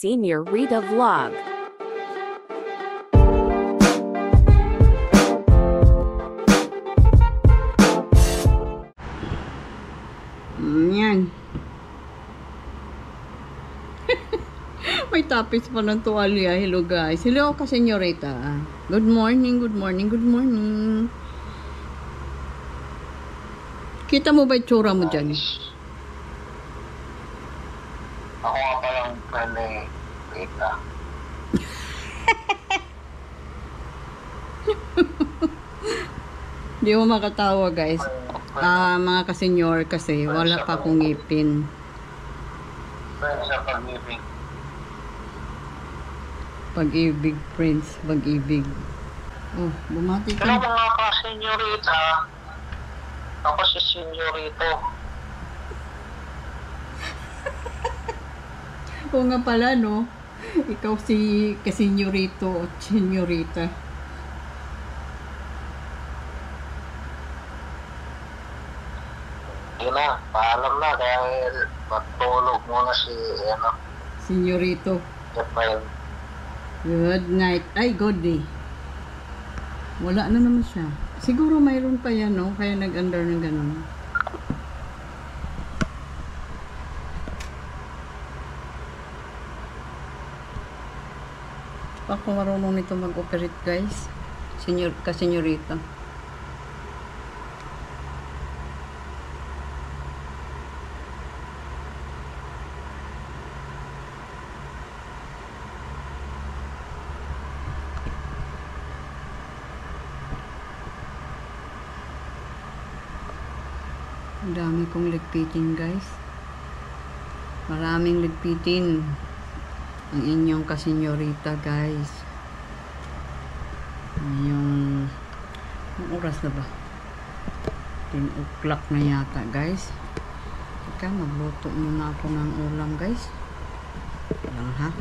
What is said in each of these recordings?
Senior Rita Vlog. Yan. May tapis pa ng tuwalya. Hello guys. Hello ka senyorita. Good morning, good morning, good morning. Kita mo ba itsura mo dyan? Ako nga palang friend ni Rita. Di mo makatawa guys. Mga kasenyor kasi wala pa akong ngipin. Friend sa pag-ibig. Pag-ibig, friends. Pag-ibig. Oh, bumati Hello ka. mga ka-senyorita. Ako si Senyorito. Oo nga pala, no? Ikaw si kasenyorito o senyorita. Yun na, paalam na dahil patulog muna si Senyorito. Rafael. Good night. Ay, good day. Wala na naman siya. Siguro mayroon pa yan, no? Kaya nag-under ng ganun. Ako marunong nito mag-operate, guys. Kasenyorita. Ang dami kong ligpitin, guys. Maraming ligpitin ang inyong kasenyorita, guys. Yung oras na ba? 10 o'clock na yata, guys. Teka, magluto muna ako ng ulam, guys. Lang, ha?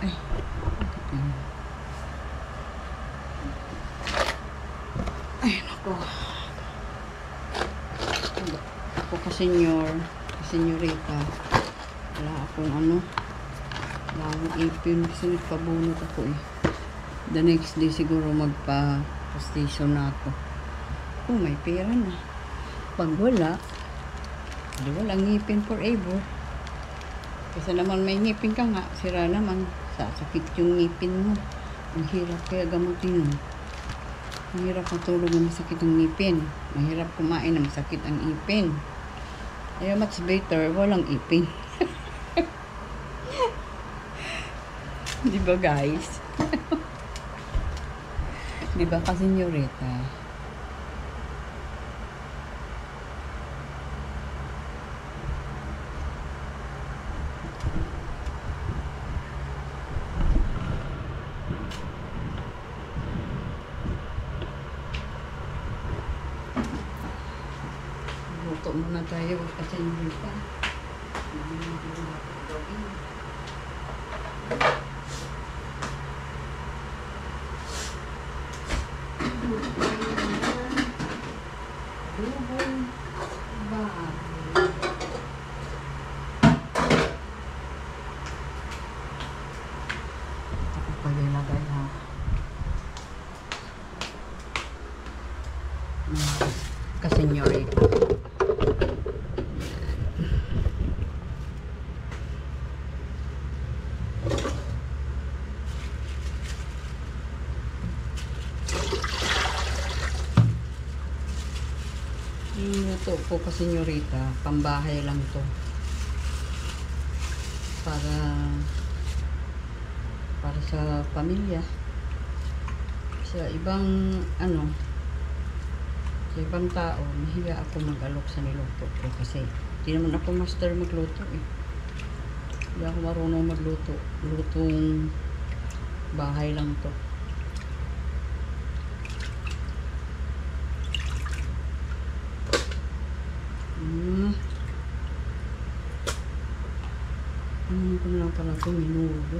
Ay, ay, naku. Ako kasenyorita. Wala akong wala akong ipin kasi nagpabunot ako eh. The next day siguro magpa-postation na ako. Oh, may pera na. Pag wala, di walang ngipin forever. Kasi naman may ngipin ka nga, sira naman. Sasakit yung ngipin mo. Ang hirap kaya gamutin mo. Mahirap matulog na masakit ang ngipin. Mahirap kumain na masakit ang ipin. Kaya much better, walang ipin. Di ba guys? Di ba kasi senyorita? Luto muna tayo kasi senyorita. Ako pa ilagay ha. Kasenyorita. Luto po kasenyorita, pambahay lang to. Para sa pamilya. Sa ibang sa ibang tao, mahiya ako mag-alok sa niluto ko kasi hindi naman ako master magluto eh. Hindi ako marunong magluto. Lutong bahay lang to. Ano ko lang pala ito, minudo.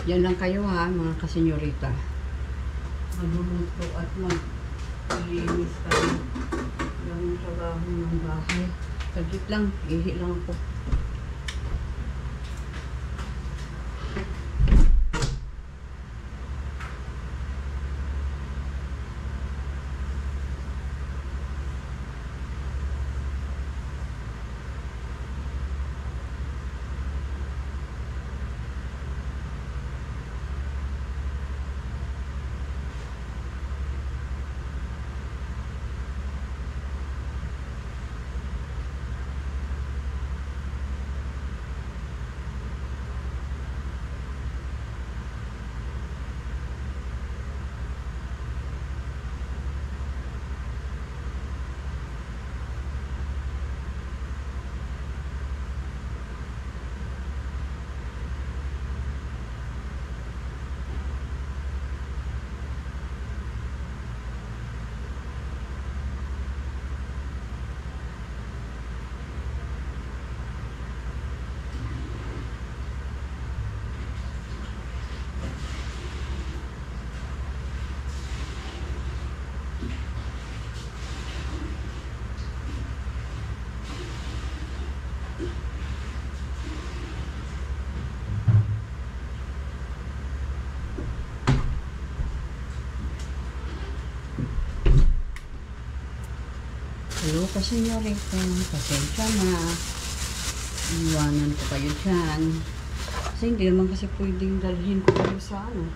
Yan lang kayo ha, mga kasenyorita. Magluluto at maglinis kayo ng trabaho ng bahay. Saglit lang, ihi lang ako. Hello, kasenyorita. Pasensya na. Iwanan ko kayo dyan. Kasi hindi naman kasi pwedeng dalhin ko kayo sa ano.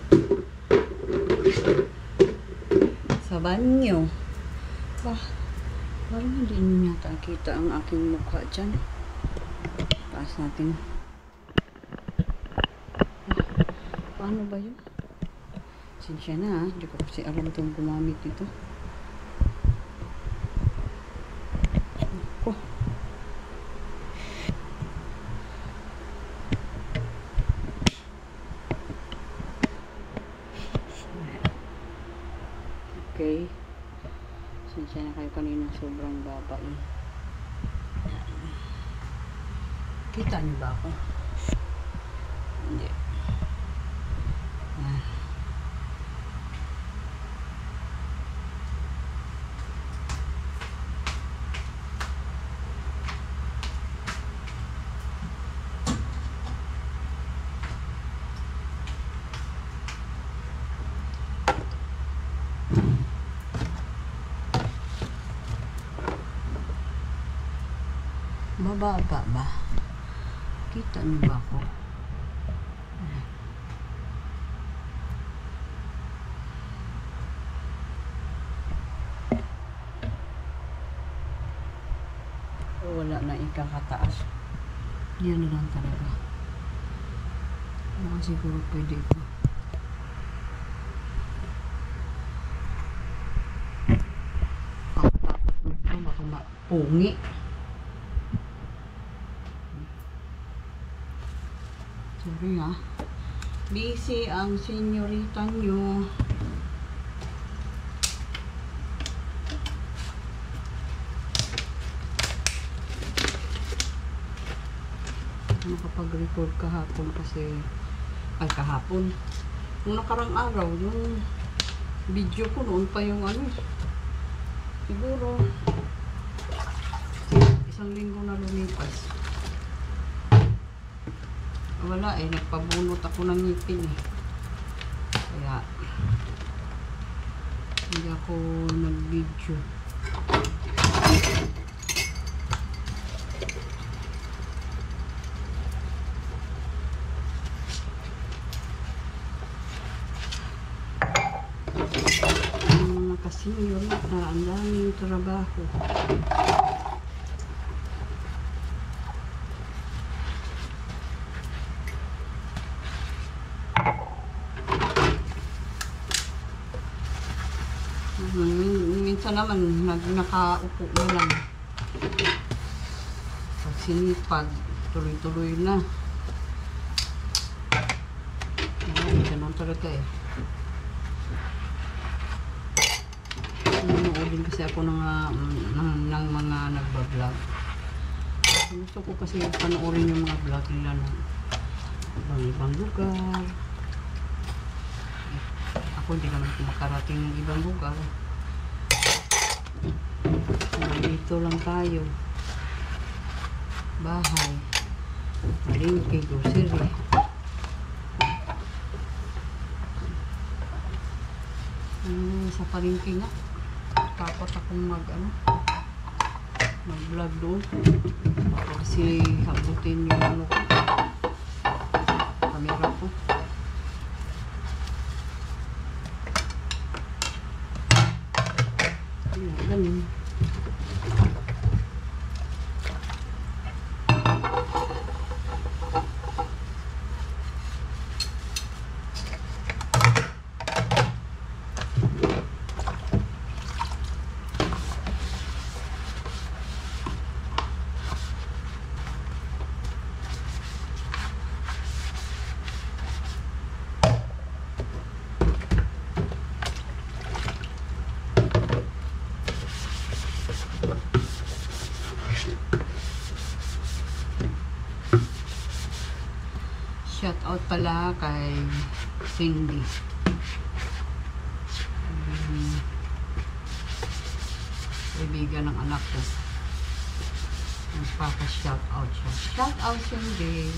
Sa banyo. Parang hindi niyo yata kita ang aking mukha dyan. Taas natin. Paano ba yun? Pasensya na ha. Hindi ko kasi alam itong gumamit ito. Okay. Sinsya na kayo kanina, sobrang baba eh. Kita niyo ba ako? Hindi. Yan. Bababa ba? Kita niyo ba ako? Wala na ikakataas. Yan na lang talaga. Baka siguro pwede ito. Tapos ito baka mapungi. Sorry ha. Busy ang senyorita nyo. Nakapag-record kahapon kasi kahapon. Nung nakarang araw, yung video ko noon pa yung ano. Siguro 1 linggo na lumipas. Wala eh, nagpabunot ako ng ngipin eh. Kaya hindi ako nag-video. Kasi yun na ang daming trabaho. Minsan naman nakaupo na lang. Pag sinipag, tuloy-tuloy na. Ganun talaga eh. Nanoodin kasi ako ng mga nagbablog. Gusto ko kasi panoorin yung mga vlog nila ng ibang lugar. ako, hindi naman ako makarating ng ibang lugar. Dito lang tayo. Bahay. Palengke, grocery. Sa palengke nga. Takot akong mag-vlog doon. Kasi habutin yung ano ko. Camera ko. Ganun. Shout out pala kay Cindy. Kaibigan ng anak ko. Nagpapa-shout out siya. Shout out Cindy.